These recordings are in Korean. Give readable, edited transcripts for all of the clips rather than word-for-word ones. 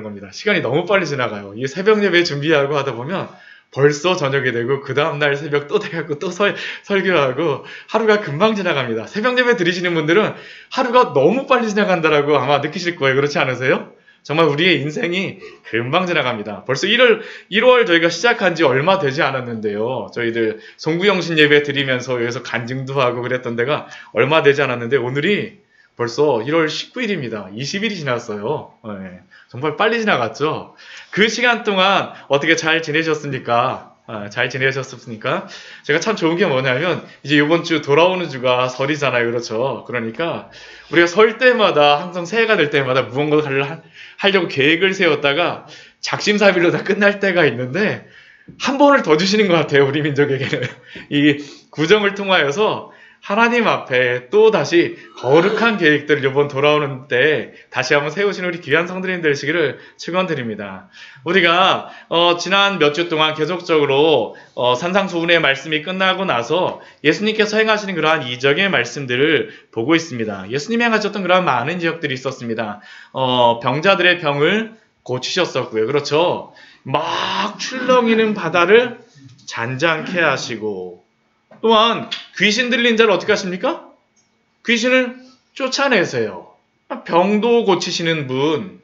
겁니다. 시간이 너무 빨리 지나가요. 이 새벽 예배 준비하고 하다 보면 벌써 저녁이 되고 그 다음날 새벽 또 돼갖고 또 설교하고 하루가 금방 지나갑니다. 새벽 예배 드리시는 분들은 하루가 너무 빨리 지나간다라고 아마 느끼실 거예요. 그렇지 않으세요? 정말 우리의 인생이 금방 지나갑니다. 벌써 1월 저희가 시작한 지 얼마 되지 않았는데요. 저희들 송구영신 예배 드리면서 여기서 간증도 하고 그랬던 데가 얼마 되지 않았는데 오늘이 벌써 1월 19일입니다. 20일이 지났어요. 네, 정말 빨리 지나갔죠. 그 시간 동안 어떻게 잘 지내셨습니까? 잘 지내셨습니까? 제가 참 좋은 게 뭐냐면 이제 이번 주 돌아오는 주가 설이잖아요. 그렇죠? 그러니까 우리가 설 때마다 항상 새해가 될 때마다 무언가를 하려고 계획을 세웠다가 작심삼일로 다 끝날 때가 있는데 한 번을 더 주시는 것 같아요. 우리 민족에게는. 이 구정을 통하여서 하나님 앞에 또 다시 거룩한 계획들을 이번 돌아오는 때 다시 한번 세우시는 우리 귀한 성도님 되시기를 축원드립니다. 우리가 지난 몇 주 동안 계속적으로 산상수훈의 말씀이 끝나고 나서 예수님께서 행하시는 그러한 이적의 말씀들을 보고 있습니다. 예수님이 행하셨던 그러한 많은 이적들이 있었습니다. 병자들의 병을 고치셨었고요. 그렇죠? 막 출렁이는 바다를 잔잔케 하시고 또한 귀신 들린 자를 어떻게 하십니까? 귀신을 쫓아내세요. 병도 고치시는 분,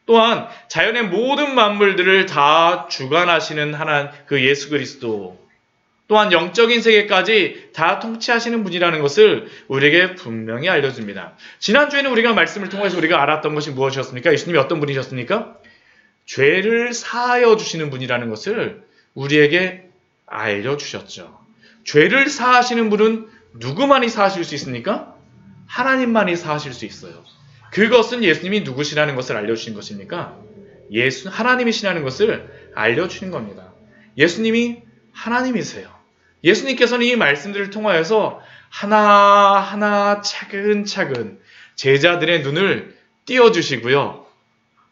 또한 자연의 모든 만물들을 다 주관하시는 하나님 그 예수 그리스도, 또한 영적인 세계까지 다 통치하시는 분이라는 것을 우리에게 분명히 알려줍니다. 지난주에는 우리가 말씀을 통해서 우리가 알았던 것이 무엇이었습니까? 예수님이 어떤 분이셨습니까? 죄를 사하여 주시는 분이라는 것을 우리에게 알려주셨죠. 죄를 사하시는 분은 누구만이 사하실 수 있습니까? 하나님만이 사하실 수 있어요. 그것은 예수님이 누구시라는 것을 알려주신 것입니까? 하나님이시라는 것을 알려주신 겁니다. 예수님이 하나님이세요. 예수님께서는 이 말씀들을 통하여서 하나하나 차근차근 제자들의 눈을 띄워주시고요.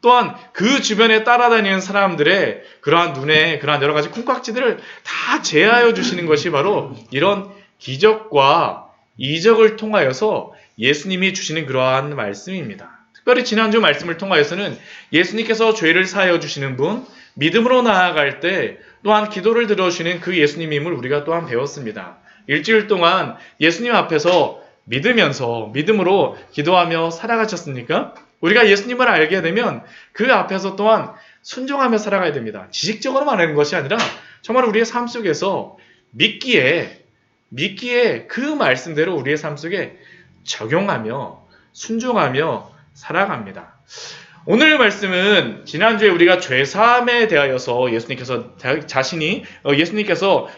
또한 그 주변에 따라다니는 사람들의 그러한 눈에 그러한 여러 가지 콩깍지들을 다 제하여 주시는 것이 바로 이런 기적과 이적을 통하여서 예수님이 주시는 그러한 말씀입니다. 특별히 지난주 말씀을 통하여서는 예수님께서 죄를 사하여 주시는 분, 믿음으로 나아갈 때 또한 기도를 들어주시는 그 예수님임을 우리가 또한 배웠습니다. 일주일 동안 예수님 앞에서 믿음으로 기도하며 살아가셨습니까? 우리가 예수님을 알게 되면 그 앞에서 또한 순종하며 살아가야 됩니다. 지식적으로만 하는 것이 아니라 정말 우리의 삶 속에서 믿기에 그 말씀대로 우리의 삶 속에 적용하며 순종하며 살아갑니다. 오늘 말씀은 지난주에 우리가 죄사함에 대하여서 예수님께서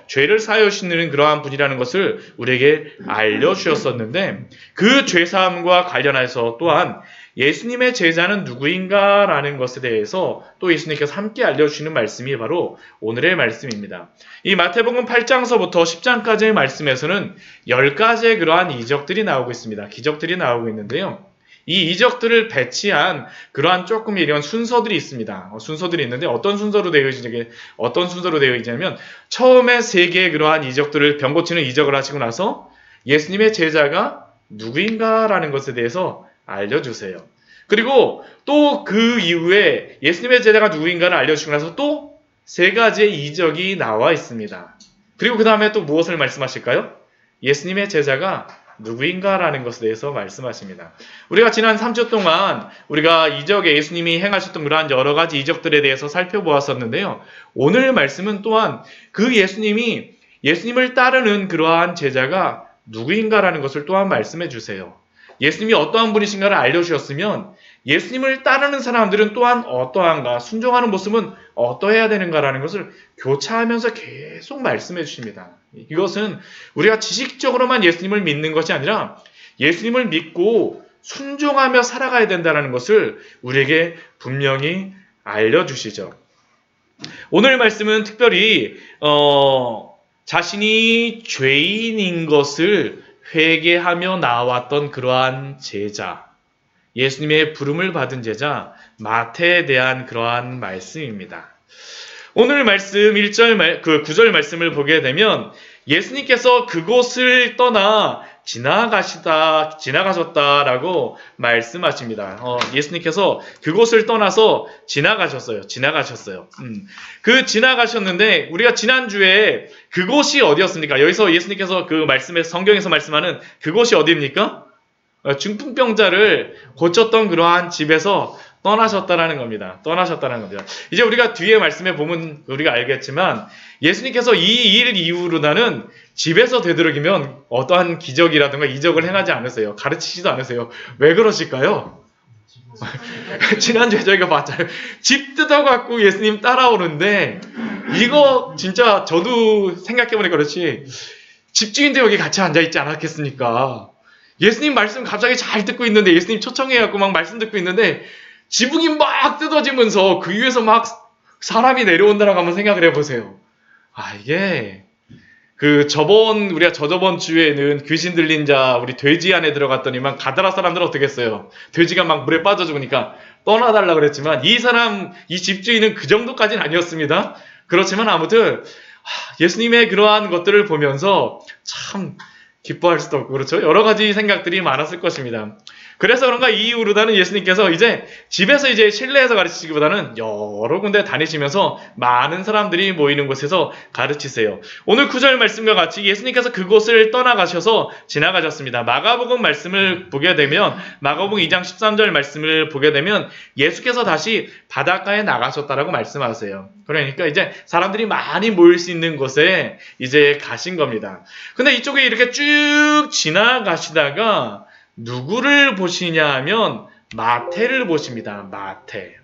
죄를 사하여 주시는 그러한 분이라는 것을 우리에게 알려주셨었는데 그 죄사함과 관련해서 또한 예수님의 제자는 누구인가 라는 것에 대해서 또 예수님께서 함께 알려주시는 말씀이 바로 오늘의 말씀입니다. 이 마태복음 8장서부터 10장까지의 말씀에서는 10가지의 그러한 이적들이 나오고 있습니다. 기적들이 나오고 있는데요. 이 이적들을 배치한 그러한 조금 이런 순서들이 있습니다. 순서들이 있는데 어떤 순서로 되어 있냐면 처음에 3개의 그러한 이적들을 병 고치는 이적을 하시고 나서 예수님의 제자가 누구인가라는 것에 대해서 알려주세요. 그리고 또 그 이후에 예수님의 제자가 누구인가를 알려주시고 나서 또 3가지의 이적이 나와 있습니다. 그리고 그 다음에 또 무엇을 말씀하실까요? 예수님의 제자가 누구인가라는 것에 대해서 말씀하십니다. 우리가 지난 3주 동안 우리가 이적에 예수님이 행하셨던 그러한 여러 가지 이적들에 대해서 살펴보았었는데요. 오늘 말씀은 또한 그 예수님을 따르는 그러한 제자가 누구인가라는 것을 또한 말씀해 주세요. 예수님이 어떠한 분이신가를 알려주셨으면 예수님을 따르는 사람들은 또한 어떠한가, 순종하는 모습은 어떠해야 되는가라는 것을 교차하면서 계속 말씀해 주십니다. 이것은 우리가 지식적으로만 예수님을 믿는 것이 아니라 예수님을 믿고 순종하며 살아가야 된다는 것을 우리에게 분명히 알려주시죠. 오늘 말씀은 특별히 자신이 죄인인 것을 회개하며 나왔던 그러한 제자, 예수님의 부름을 받은 제자 마태에 대한 그러한 말씀입니다. 오늘 말씀 9절 말씀을 보게 되면 예수님께서 그곳을 떠나 지나가셨다라고 말씀하십니다. 예수님께서 그곳을 떠나서 지나가셨어요. 그 지나가셨는데 우리가 지난주에 그곳이 어디였습니까? 여기서 예수님께서 그 말씀에 성경에서 말씀하는 그곳이 어디입니까? 중풍병자를 고쳤던 그러한 집에서 떠나셨다라는 겁니다. 이제 우리가 뒤에 말씀에 보면 우리가 알겠지만 예수님께서 이 일 이후로는 집에서 되도록이면 어떠한 기적이라든가 이적을 행하지 않으세요. 가르치지도 않으세요. 왜 그러실까요? 지난주에 저희가 봤잖아요. 집 뜯어갖고 예수님 따라오는데 이거 진짜 저도 생각해보니까 그렇지 집주인도 여기 같이 앉아있지 않았겠습니까? 예수님 말씀 갑자기 잘 듣고 있는데 예수님 초청해갖고 막 말씀 듣고 있는데 지붕이 막 뜯어지면서 그 위에서 막 사람이 내려온다라고 한번 생각을 해보세요. 이게 우리가 저저번 주에는 귀신 들린 자 우리 돼지 안에 들어갔더니만 가다라 사람들은 어떻게 했어요? 돼지가 막 물에 빠져 죽으니까 떠나달라 그랬지만 이 집주인은 그 정도까지는 아니었습니다. 그렇지만 아무튼 예수님의 그러한 것들을 보면서 참 기뻐할 수도 없고 그렇죠. 여러 가지 생각들이 많았을 것입니다. 그래서 그런가 이 이후로는 예수님께서 이제 집에서 이제 실내에서 가르치기보다는 여러 군데 다니시면서 많은 사람들이 모이는 곳에서 가르치세요. 오늘 9절 말씀과 같이 예수님께서 그곳을 떠나가셔서 지나가셨습니다. 마가복음 말씀을 보게 되면 마가복음 2장 13절 말씀을 보게 되면 예수께서 다시 바닷가에 나가셨다라고 말씀하세요. 그러니까 이제 사람들이 많이 모일 수 있는 곳에 이제 가신 겁니다. 근데 이쪽에 이렇게 쭉 지나가시다가 누구를 보시냐 하면 마태를 보십니다. 마태.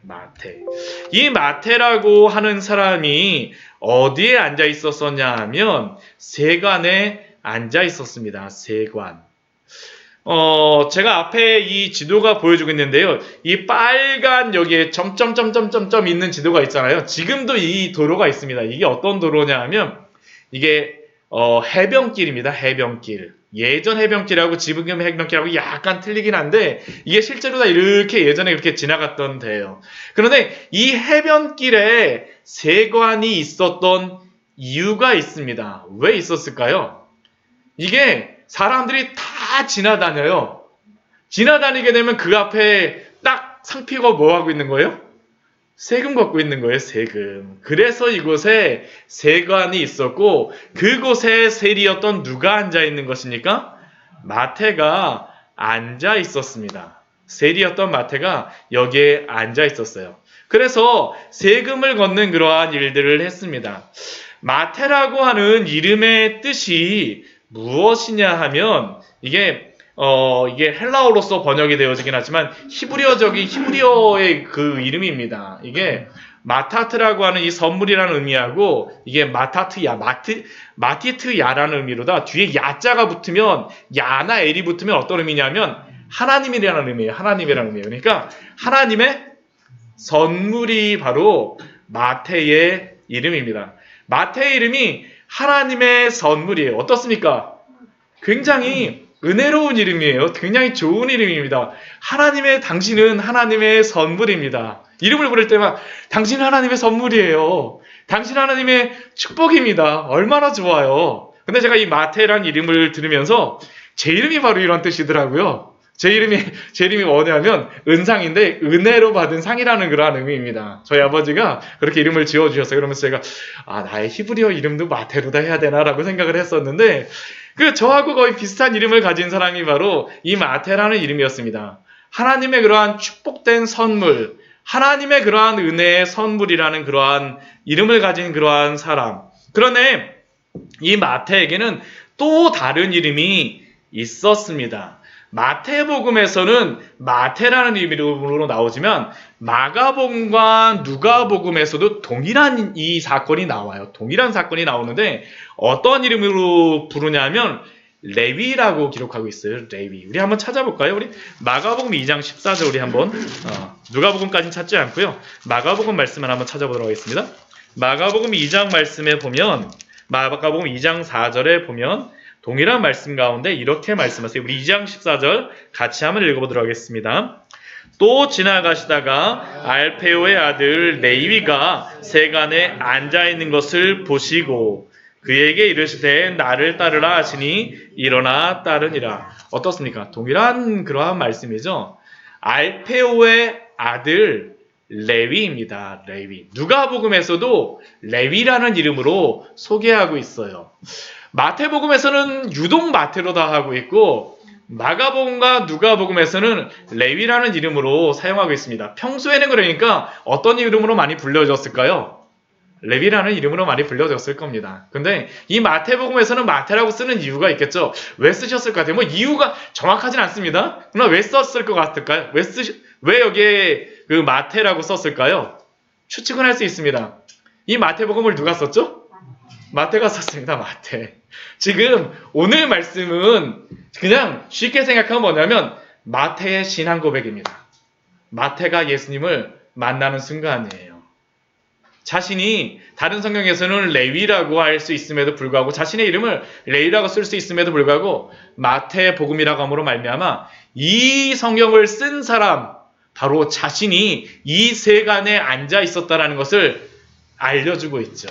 이 마태라고 하는 사람이 어디에 앉아 있었었냐 하면 세관에 앉아 있었습니다. 세관. 제가 앞에 이 지도가 보여주고 있는데요. 이 빨간 여기에 점점점점점점 있는 지도가 있잖아요. 지금도 이 도로가 있습니다. 이게 어떤 도로냐 하면 이게 해변길입니다. 해변길. 예전 해변길하고 지금 해변길하고 약간 틀리긴 한데 이게 실제로 다 이렇게 예전에 그렇게 지나갔던 데예요. 그런데 이 해변길에 세관이 있었던 이유가 있습니다. 왜 있었을까요? 이게 사람들이 다 지나다녀요. 지나다니게 되면 그 앞에 딱 상표가 뭐 하고 있는 거예요? 세금 걷고 있는 거예요. 세금. 그래서 이곳에 세관이 있었고 그곳에 세리였던 누가 앉아 있는 것입니까? 마태가 앉아 있었습니다. 세리였던 마태가 여기에 앉아 있었어요. 그래서 세금을 걷는 그러한 일들을 했습니다. 마태라고 하는 이름의 뜻이 무엇이냐 하면 이게 헬라어로서 번역이 되어지긴 하지만 히브리어의 그 이름입니다. 이게 마타트라고 하는 이 선물이라는 의미하고 이게 마티트야라는 의미로다 뒤에 야자가 붙으면 야나 엘이 붙으면 어떤 의미냐면 하나님이라는 의미예요. 그러니까 하나님의 선물이 바로 마태의 이름입니다. 마태의 이름이 하나님의 선물이에요. 어떻습니까? 굉장히 은혜로운 이름이에요. 굉장히 좋은 이름입니다. 당신은 하나님의 선물입니다. 이름을 부를 때만 당신은 하나님의 선물이에요. 당신 하나님의 축복입니다. 얼마나 좋아요. 근데 제가 이 마태라는 이름을 들으면서 제 이름이 바로 이런 뜻이더라고요. 제 이름이 뭐냐면 은상인데 은혜로 받은 상이라는 그러한 의미입니다. 저희 아버지가 그렇게 이름을 지어주셨어요. 그러면서 제가 나의 히브리어 이름도 마태로다 해야 되나라고 생각을 했었는데 저하고 거의 비슷한 이름을 가진 사람이 바로 이 마태라는 이름이었습니다. 하나님의 그러한 축복된 선물, 하나님의 그러한 은혜의 선물이라는 그러한 이름을 가진 그러한 사람. 그런데 이 마태에게는 또 다른 이름이 있었습니다. 마태복음에서는 마태라는 이름으로 나오지만 마가복음과 누가복음에서도 동일한 이 사건이 나와요. 동일한 사건이 나오는데 어떤 이름으로 부르냐면 레위라고 기록하고 있어요. 레위. 우리 한번 찾아볼까요? 우리 마가복음 2장 14절 우리 한번 누가복음까지는 찾지 않고요. 마가복음 말씀을 한번 찾아보도록 하겠습니다. 마가복음 2장 말씀에 보면 마가복음 2장 4절에 보면 동일한 말씀 가운데 이렇게 말씀하세요. 우리 2장 14절 같이 한번 읽어보도록 하겠습니다. 또 지나가시다가 알페오의 아들 레위가 세관에 앉아있는 것을 보시고 그에게 이르시되 나를 따르라 하시니 일어나 따르니라. 어떻습니까? 동일한 그러한 말씀이죠. 알페오의 아들 레위입니다. 레위. 누가복음에서도 레위라는 이름으로 소개하고 있어요. 마태복음에서는 유독 마태로 다 하고 있고 마가복음과 누가복음에서는 레위라는 이름으로 사용하고 있습니다. 평소에는 그러니까 어떤 이름으로 많이 불려졌을까요? 레위라는 이름으로 많이 불려졌을 겁니다. 근데 이 마태복음에서는 마태라고 쓰는 이유가 있겠죠. 왜 쓰셨을 것 같아요? 뭐 이유가 정확하진 않습니다. 그러나 왜 썼을 것 같을까요? 왜 여기에 그 마태라고 썼을까요? 추측은 할 수 있습니다. 이 마태복음을 누가 썼죠? 마태가 썼습니다. 마태. 지금 오늘 말씀은 그냥 쉽게 생각하면 뭐냐면 마태의 신앙 고백입니다. 마태가 예수님을 만나는 순간이에요. 자신이 다른 성경에서는 레위라고 할 수 있음에도 불구하고 자신의 이름을 레위라고 쓸 수 있음에도 불구하고 마태복음이라고 함으로 말미암아 이 성경을 쓴 사람 바로 자신이 이 세간에 앉아 있었다라는 것을 알려주고 있죠.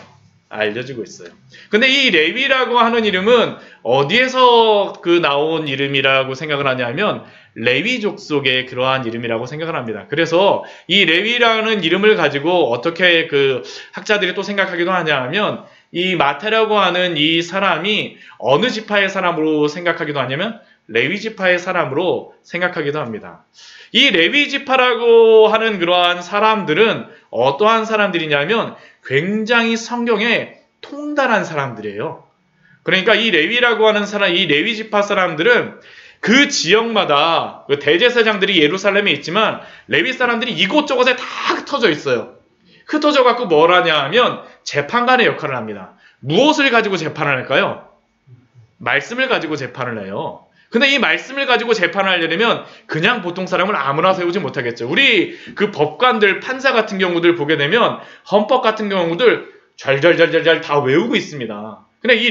알려주고 있어요. 근데 이 레위라고 하는 이름은 어디에서 나온 이름이라고 생각을 하냐면 레위족 속의 그러한 이름이라고 생각을 합니다. 그래서 이 레위라는 이름을 가지고 어떻게 학자들이 또 생각하기도 하냐면 이 마태라고 하는 이 사람이 어느 지파의 사람으로 생각하기도 하냐면 레위 지파의 사람으로 생각하기도 합니다. 이 레위 지파라고 하는 그러한 사람들은 어떠한 사람들이냐면 굉장히 성경에 통달한 사람들이에요. 그러니까 이 레위라고 하는 사람, 이 레위 지파 사람들은 그 지역마다 대제사장들이 예루살렘에 있지만 레위 사람들이 이곳저곳에 다 흩어져 있어요. 흩어져 갖고 뭘 하냐 하면 재판관의 역할을 합니다. 무엇을 가지고 재판을 할까요? 말씀을 가지고 재판을 해요. 근데 이 말씀을 가지고 재판을 하려면 그냥 보통 사람을 아무나 세우지 못하겠죠. 우리 법관들, 판사 같은 경우들 보게 되면 헌법 같은 경우들 잘 다 외우고 있습니다. 근데 이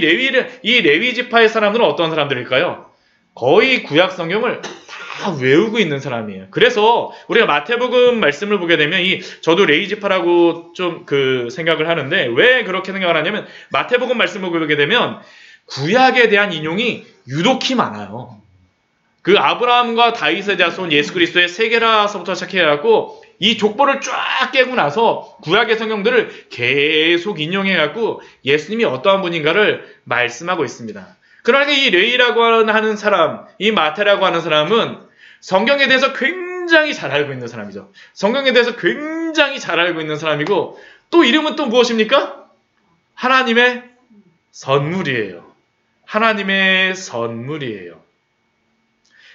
레위 지파의 사람들은 어떤 사람들일까요? 거의 구약 성경을 다 외우고 있는 사람이에요. 그래서 우리가 마태복음 말씀을 보게 되면 저도 레위 지파라고 좀 생각을 하는데 왜 그렇게 생각을 하냐면 마태복음 말씀을 보게 되면 구약에 대한 인용이 유독히 많아요. 아브라함과 다윗의 자손 예수 그리스도의 세계라서부터 시작해갖고 이 족보를 쫙 깨고 나서 구약의 성경들을 계속 인용해갖고 예수님이 어떠한 분인가를 말씀하고 있습니다. 그러니까 이 레위라고 하는 사람, 이 마태라고 하는 사람은 성경에 대해서 굉장히 잘 알고 있는 사람이죠. 성경에 대해서 굉장히 잘 알고 있는 사람이고 또 이름은 또 무엇입니까? 하나님의 선물이에요. 하나님의 선물이에요.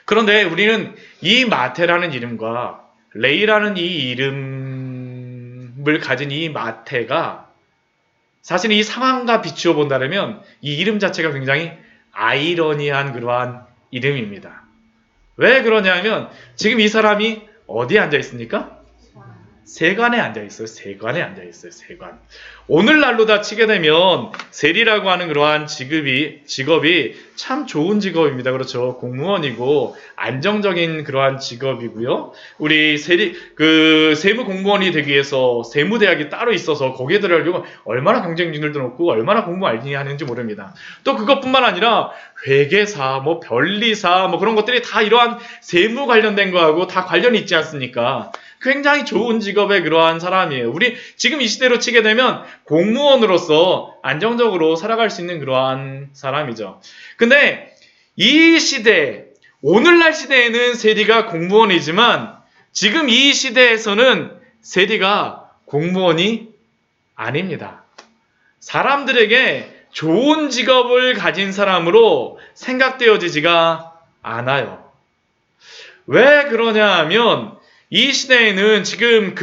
그런데 우리는 이 마태라는 이름과 레이라는 이 이름을 가진 이 마태가 사실 이 상황과 비추어 본다면 이 이름 자체가 굉장히 아이러니한 그러한 이름입니다. 왜 그러냐면 지금 이 사람이 어디에 앉아 있습니까? 세관에 앉아 있어요. 세관에 앉아 있어요. 세관. 오늘날로 다 치게 되면 세리라고 하는 그러한 직업이 참 좋은 직업입니다. 그렇죠. 공무원이고 안정적인 그러한 직업이고요. 우리 세무 공무원이 되기 위해서 세무대학이 따로 있어서 거기에 들어가려면 얼마나 경쟁률도 높고 얼마나 공부 많이 하는지 모릅니다. 또 그것뿐만 아니라 회계사, 변리사, 그런 것들이 다 이러한 세무 관련된 거하고 다 관련이 있지 않습니까? 굉장히 좋은 직업의 그러한 사람이에요. 우리 지금 이 시대로 치게 되면 공무원으로서 안정적으로 살아갈 수 있는 그러한 사람이죠. 근데 이 시대, 오늘날 시대에는 세리가 공무원이지만 지금 이 시대에서는 세리가 공무원이 아닙니다. 사람들에게 좋은 직업을 가진 사람으로 생각되어지지가 않아요. 왜 그러냐 하면 이 시대에는 지금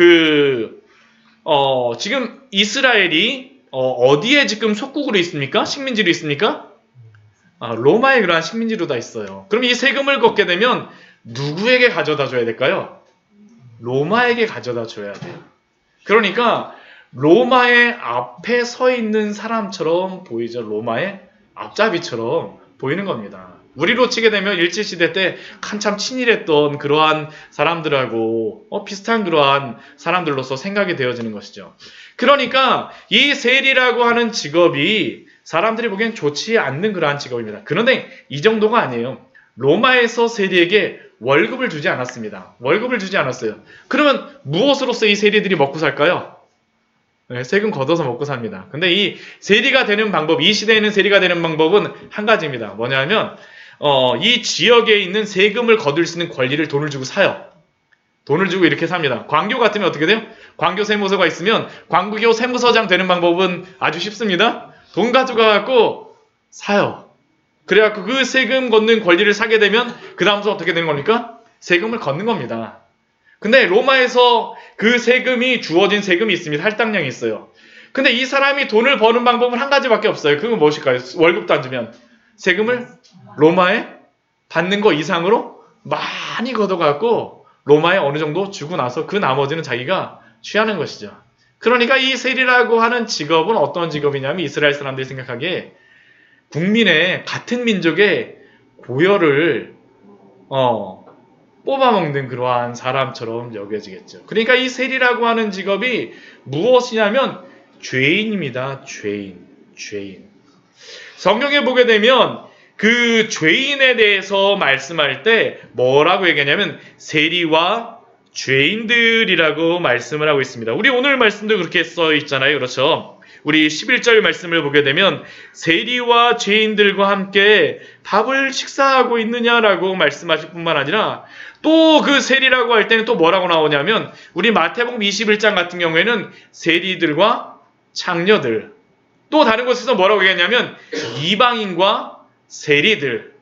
지금 이스라엘이 어디에 지금 속국으로 있습니까? 식민지로 있습니까? 로마의 그러한 식민지로 다 있어요. 그럼 이 세금을 걷게 되면 누구에게 가져다 줘야 될까요? 로마에게 가져다 줘야 돼요. 그러니까 로마의 앞에 서 있는 사람처럼 보이죠. 로마의 앞잡이처럼 보이는 겁니다. 우리로 치게 되면 일제시대 때 한참 친일했던 그러한 사람들하고 비슷한 그러한 사람들로서 생각이 되어지는 것이죠. 그러니까 이 세리라고 하는 직업이 사람들이 보기엔 좋지 않는 그러한 직업입니다. 그런데 이 정도가 아니에요. 로마에서 세리에게 월급을 주지 않았습니다. 월급을 주지 않았어요. 그러면 무엇으로서 이 세리들이 먹고 살까요? 네, 세금 걷어서 먹고 삽니다. 근데 이 세리가 되는 방법, 이 시대에는 세리가 되는 방법은 한 가지입니다. 뭐냐면 이 지역에 있는 세금을 거둘 수 있는 권리를 돈을 주고 사요. 돈을 주고 이렇게 삽니다. 광교 같으면 어떻게 돼요? 광교 세무서가 있으면 광교 세무서장 되는 방법은 아주 쉽습니다. 돈 가져가갖고 사요. 그래갖고 그 세금 걷는 권리를 사게 되면 그 다음부터 어떻게 되는 겁니까? 세금을 걷는 겁니다. 근데 로마에서 그 세금이 주어진 세금이 있습니다. 할당량이 있어요. 근데 이 사람이 돈을 버는 방법은 한 가지밖에 없어요. 그건 무엇일까요? 월급도 안 주면 세금을 로마에 받는 거 이상으로 많이 걷어갖고 로마에 어느 정도 주고 나서 그 나머지는 자기가 취하는 것이죠. 그러니까 이 세리라고 하는 직업은 어떤 직업이냐면 이스라엘 사람들이 생각하기에 국민의 같은 민족의 고열을 뽑아먹는 그러한 사람처럼 여겨지겠죠. 그러니까 이 세리라고 하는 직업이 무엇이냐면 죄인입니다. 죄인. 성경에 보게 되면 그 죄인에 대해서 말씀할 때 뭐라고 얘기하냐면 세리와 죄인들이라고 말씀을 하고 있습니다. 우리 오늘 말씀도 그렇게 써 있잖아요. 그렇죠? 우리 11절 말씀을 보게 되면 세리와 죄인들과 함께 밥을 식사하고 있느냐라고 말씀하실 뿐만 아니라 또 그 세리라고 할 때는 또 뭐라고 나오냐면 우리 마태복음 21장 같은 경우에는 세리들과 창녀들, 또 다른 곳에서 뭐라고 얘기하냐면 이방인과 세리들,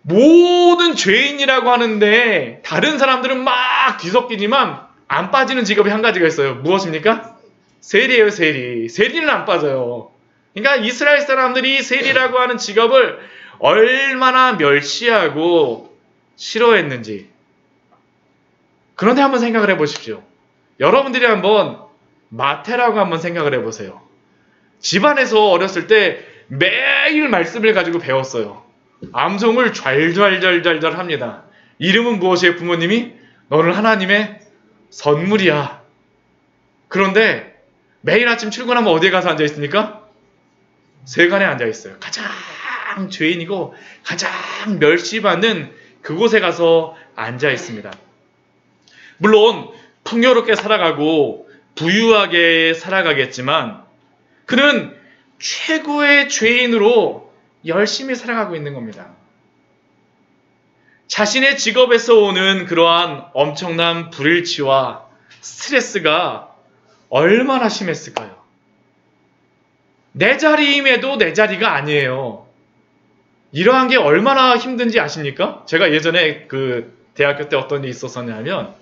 모든 죄인이라고 하는데 다른 사람들은 막 뒤섞이지만 안 빠지는 직업이 한 가지가 있어요. 무엇입니까? 세리예요. 세리는 안 빠져요. 그러니까 이스라엘 사람들이 세리라고 하는 직업을 얼마나 멸시하고 싫어했는지. 그런데 한번 생각을 해보십시오. 여러분들이 한번 마태라고 한번 생각을 해보세요. 집안에서 어렸을 때 매일 말씀을 가지고 배웠어요. 암송을 좔좔좔좔 합니다. 이름은 무엇이에요? 부모님이? 너는 하나님의 선물이야. 그런데 매일 아침 출근하면 어디에 가서 앉아 있습니까? 세간에 앉아 있어요. 가장 죄인이고 가장 멸시받는 그곳에 가서 앉아 있습니다. 물론 풍요롭게 살아가고 부유하게 살아가겠지만 그는 최고의 죄인으로 열심히 살아가고 있는 겁니다. 자신의 직업에서 오는 그러한 엄청난 불일치와 스트레스가 얼마나 심했을까요? 내 자리임에도 내 자리가 아니에요. 이러한 게 얼마나 힘든지 아십니까? 제가 예전에 그 대학교 때 어떤 일이 있었었냐면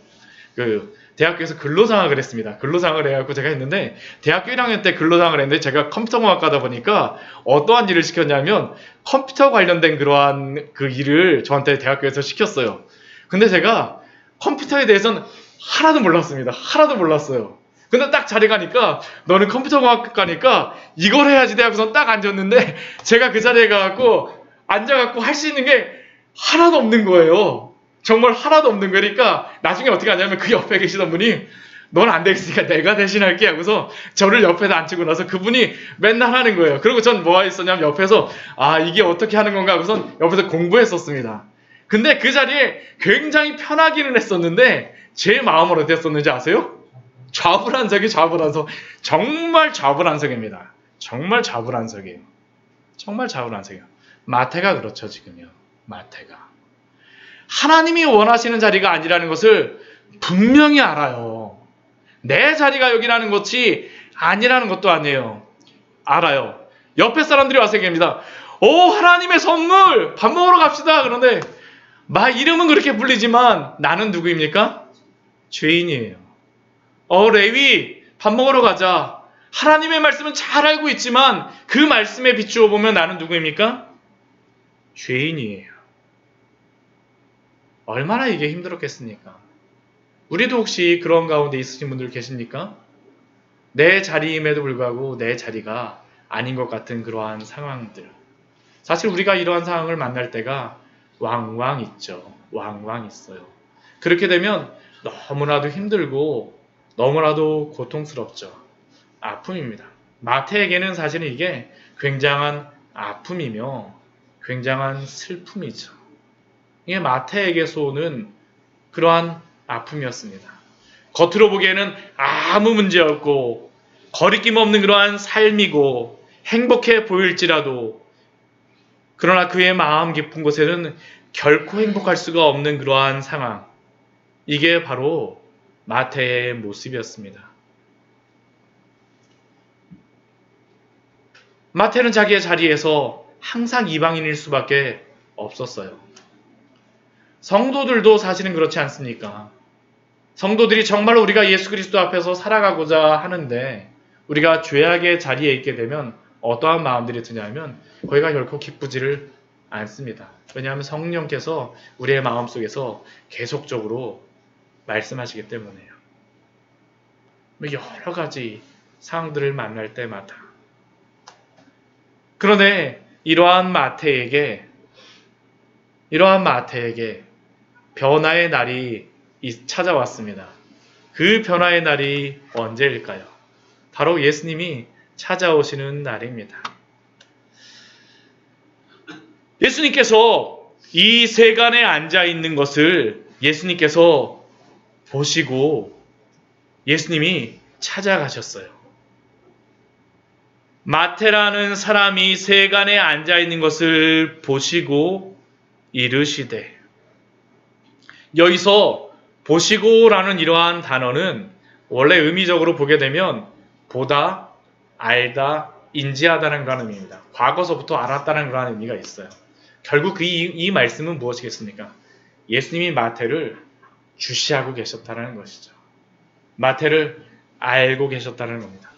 대학교에서 근로장학을 했습니다. 근로장학을 해갖고 제가 했는데 대학교 1학년 때 근로장학을 했는데 제가 컴퓨터공학과다 보니까 어떠한 일을 시켰냐면 컴퓨터 관련된 그러한 그 일을 저한테 대학교에서 시켰어요. 근데 제가 컴퓨터에 대해서는 하나도 몰랐습니다. 하나도 몰랐어요. 근데 딱 자리 가니까 너는 컴퓨터공학과니까 이걸 해야지 대학교에서 딱 앉았는데 제가 그 자리에 가갖고 앉아갖고 할 수 있는 게 하나도 없는 거예요. 정말 하나도 없는 거니까 나중에 어떻게 하냐면 그 옆에 계시던 분이 넌 안 되겠으니까 내가 대신할게 하고서 저를 옆에다 앉히고 나서 그분이 맨날 하는 거예요. 그리고 전 뭐 했었냐면 옆에서 이게 어떻게 하는 건가 하고선 옆에서 공부했었습니다. 근데 그 자리에 굉장히 편하기는 했었는데 제 마음은 어땠었는지 아세요? 좌불안석이 좌불안석. 정말 좌불안석입니다. 정말 좌불안석이에요. 정말 좌불안석이에요. 마태가 그렇죠 지금요. 마태가. 하나님이 원하시는 자리가 아니라는 것을 분명히 알아요. 내 자리가 여기라는 것이 아니라는 것도 아니에요. 알아요. 옆에 사람들이 와서 얘기합니다. 하나님의 선물! 밥 먹으러 갑시다. 그런데 막 이름은 그렇게 불리지만 나는 누구입니까? 죄인이에요. 레위 밥 먹으러 가자. 하나님의 말씀은 잘 알고 있지만 그 말씀에 비추어 보면 나는 누구입니까? 죄인이에요. 얼마나 이게 힘들었겠습니까? 우리도 혹시 그런 가운데 있으신 분들 계십니까? 내 자리임에도 불구하고 내 자리가 아닌 것 같은 그러한 상황들. 사실 우리가 이러한 상황을 만날 때가 왕왕 있죠. 왕왕 있어요. 그렇게 되면 너무나도 힘들고 너무나도 고통스럽죠. 아픔입니다. 마태에게는 사실은 이게 굉장한 아픔이며 굉장한 슬픔이죠. 이게 마태에게서 오는 그러한 아픔이었습니다. 겉으로 보기에는 아무 문제 없고 거리낌 없는 그러한 삶이고 행복해 보일지라도 그러나 그의 마음 깊은 곳에는 결코 행복할 수가 없는 그러한 상황. 이게 바로 마태의 모습이었습니다. 마태는 자기의 자리에서 항상 이방인일 수밖에 없었어요. 성도들도 사실은 그렇지 않습니까? 성도들이 정말 우리가 예수 그리스도 앞에서 살아가고자 하는데 우리가 죄악의 자리에 있게 되면 어떠한 마음들이 드냐면 거기가 결코 기쁘지를 않습니다. 왜냐하면 성령께서 우리의 마음속에서 계속적으로 말씀하시기 때문에요. 여러 가지 상황들을 만날 때마다. 그런데 이러한 마태에게 변화의 날이 찾아왔습니다. 그 변화의 날이 언제일까요? 바로 예수님이 찾아오시는 날입니다. 예수님께서 이 세간에 앉아 있는 것을 예수님께서 보시고 예수님이 찾아가셨어요. 마태라는 사람이 세간에 앉아 있는 것을 보시고 이르시되, 여기서 보시고라는 이러한 단어는 원래 의미적으로 보게 되면 보다, 알다, 인지하다는 그런 의미입니다. 과거서부터 알았다는 그런 의미가 있어요. 결국 이 말씀은 무엇이겠습니까? 예수님이 마태를 주시하고 계셨다는 것이죠. 마태를 알고 계셨다는 겁니다.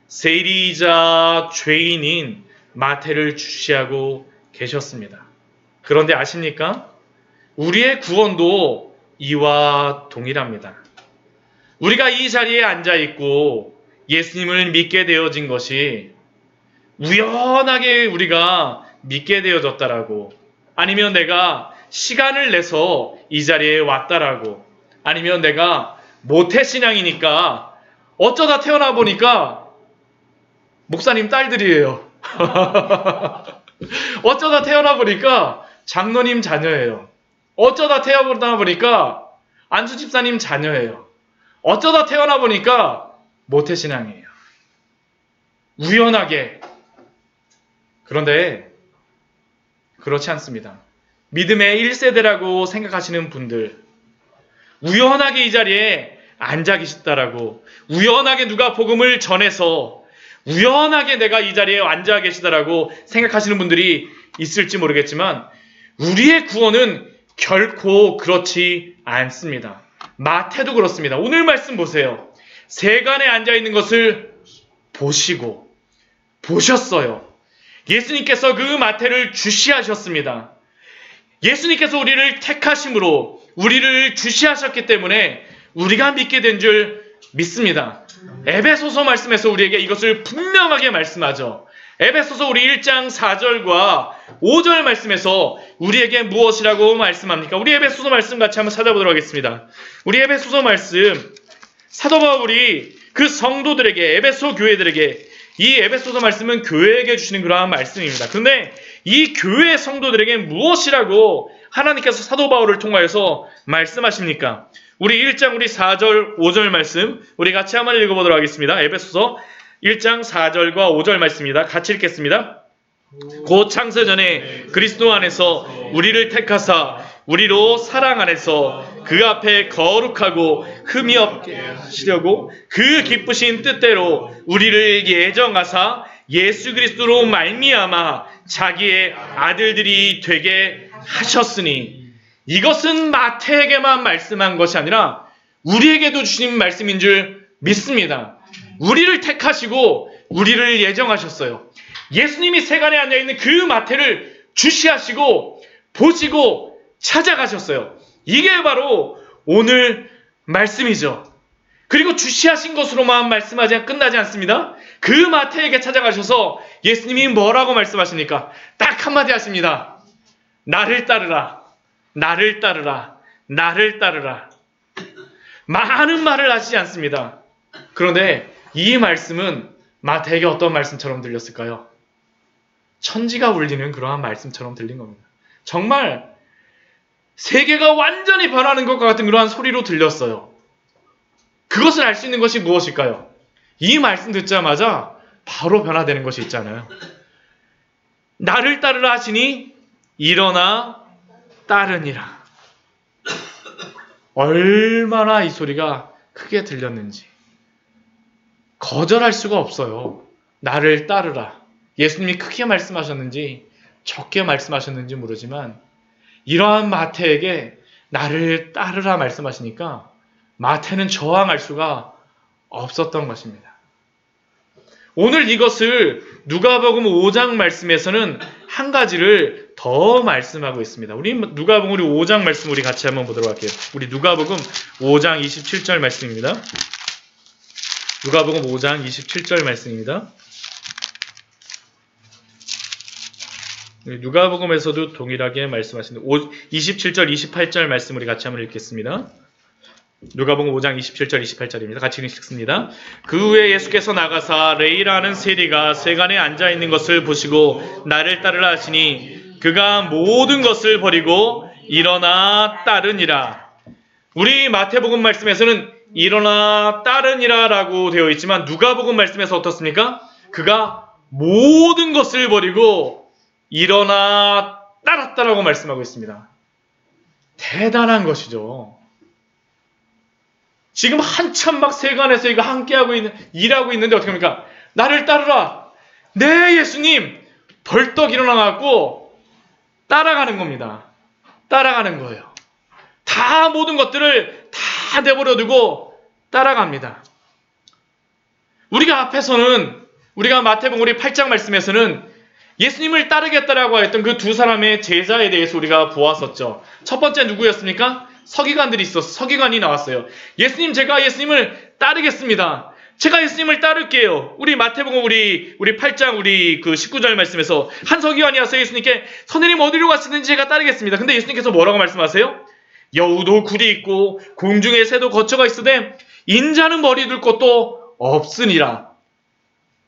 세리이자 죄인인 마태를 주시하고 계셨습니다. 그런데 아십니까? 우리의 구원도 이와 동일합니다. 우리가 이 자리에 앉아 있고 예수님을 믿게 되어진 것이 우연하게 우리가 믿게 되어졌다라고, 아니면 내가 시간을 내서 이 자리에 왔다라고, 아니면 내가 모태신앙이니까 어쩌다 태어나 보니까 목사님 딸들이에요. 어쩌다 태어나 보니까 장로님 자녀예요. 어쩌다 태어나 보니까 안수 집사님 자녀예요. 어쩌다 태어나 보니까 모태신앙이에요. 우연하게. 그런데 그렇지 않습니다. 믿음의 1세대라고 생각하시는 분들, 우연하게 이 자리에 앉아 계시다라고, 우연하게 누가 복음을 전해서 우연하게 내가 이 자리에 앉아 계시다라고 생각하시는 분들이 있을지 모르겠지만 우리의 구원은 결코 그렇지 않습니다. 마태도 그렇습니다. 오늘 말씀 보세요. 세간에 앉아 있는 것을 보셨어요. 예수님께서 그 마태를 주시하셨습니다. 예수님께서 우리를 택하심으로 우리를 주시하셨기 때문에 우리가 믿게 된 줄 믿습니다. 에베소서 말씀에서 우리에게 이것을 분명하게 말씀하죠. 에베소서 우리 1장 4절과 5절 말씀에서 우리에게 무엇이라고 말씀합니까? 우리 에베소서 말씀 같이 한번 찾아보도록 하겠습니다. 우리 에베소서 말씀, 사도 바울이 그 성도들에게, 에베소 교회들에게, 이 에베소서 말씀은 교회에게 주시는 그러한 말씀입니다. 그런데 이 교회 성도들에게 무엇이라고 하나님께서 사도 바울을 통하여서 말씀하십니까? 우리 1장 우리 4절 5절 말씀 우리 같이 한번 읽어보도록 하겠습니다. 에베소서 1장 4절과 5절 말씀입니다. 같이 읽겠습니다. 곧 창세전에 그리스도 안에서 우리를 택하사 우리로 사랑 안에서 그 앞에 거룩하고 흠이 없게 하시려고 그 기쁘신 뜻대로 우리를 예정하사 예수 그리스도로 말미암아 자기의 아들들이 되게 하셨으니, 이것은 마태에게만 말씀한 것이 아니라 우리에게도 주신 말씀인 줄 믿습니다. 우리를 택하시고 우리를 예정하셨어요. 예수님이 세간에 앉아있는 그 마태를 주시하시고 보시고 찾아가셨어요. 이게 바로 오늘 말씀이죠. 그리고 주시하신 것으로만 말씀하지 끝나지 않습니다. 그 마태에게 찾아가셔서 예수님이 뭐라고 말씀하십니까? 딱 한마디 하십니다. 나를 따르라. 나를 따르라. 나를 따르라. 많은 말을 하시지 않습니다. 그런데 이 말씀은 마태에게 어떤 말씀처럼 들렸을까요? 천지가 울리는 그러한 말씀처럼 들린 겁니다. 정말 세계가 완전히 변하는 것과 같은 그러한 소리로 들렸어요. 그것을 알 수 있는 것이 무엇일까요? 이 말씀 듣자마자 바로 변화되는 것이 있잖아요. 나를 따르라 하시니 일어나 따르니라. 얼마나 이 소리가 크게 들렸는지 거절할 수가 없어요. 나를 따르라. 예수님이 크게 말씀하셨는지 적게 말씀하셨는지 모르지만 이러한 마태에게 나를 따르라 말씀하시니까 마태는 저항할 수가 없었던 것입니다. 오늘 이것을 누가복음 5장 말씀에서는 한 가지를 더 말씀하고 있습니다. 우리 누가복음 5장 말씀 우리 같이 한번 보도록 할게요. 우리 누가복음 5장 27절 말씀입니다. 누가복음 5장 27절 말씀입니다. 누가복음에서도 동일하게 말씀하시는 27절, 28절 말씀 우리 같이 한번 읽겠습니다. 누가복음 5장 27절, 28절입니다. 같이 읽습니다. 그 후에 예수께서 나가사 레이라는 세리가 세간에 앉아있는 것을 보시고 나를 따르라 하시니 그가 모든 것을 버리고 일어나 따르니라. 우리 마태복음 말씀에서는 일어나 따르니라 라고 되어 있지만 누가복음 말씀에서 어떻습니까? 그가 모든 것을 버리고 일어나 따랐다라고 말씀하고 있습니다. 대단한 것이죠. 지금 한참 막 세간에서 이거 함께하고 일하고 있는데 어떻게 합니까? 나를 따르라. 네, 예수님. 벌떡 일어나갖고 따라가는 겁니다. 따라가는 거예요. 다 모든 것들을 다 내버려 두고 따라갑니다. 우리가 앞에서는 우리가 마태복음 우리 8장 말씀에서는 예수님을 따르겠다라고 했던 그 두 사람의 제자에 대해서 우리가 보았었죠. 첫 번째 누구였습니까? 서기관들이 있었어. 서기관이 나왔어요. 예수님, 제가 예수님을 따르겠습니다. 제가 예수님을 따를게요. 우리 마태복음 우리 8장 우리 그 19절 말씀에서 한 서기관이 와서 예수님께 선생님 어디로 가시는지 제가 따르겠습니다. 근데 예수님께서 뭐라고 말씀하세요? 여우도 굴이 있고 공중의 새도 거처가 있으되 인자는 머리 둘 곳도 없으니라.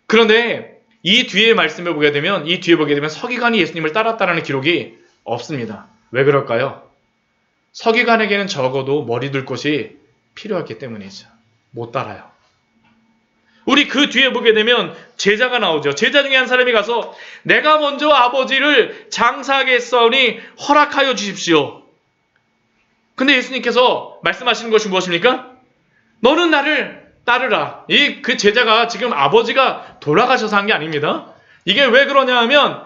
그런데 이 뒤에 말씀을 보게 되면 서기관이 예수님을 따랐다라는 기록이 없습니다. 왜 그럴까요? 서기관에게는 적어도 머리 둘 곳이 필요했기 때문이죠. 못 따라요. 우리 그 뒤에 보게 되면 제자가 나오죠. 제자 중에 한 사람이 가서 내가 먼저 아버지를 장사하게 했사오니 허락하여 주십시오. 근데 예수님께서 말씀하시는 것이 무엇입니까? 너는 나를 따르라. 그 제자가 지금 아버지가 돌아가셔서 한 게 아닙니다. 이게 왜 그러냐 하면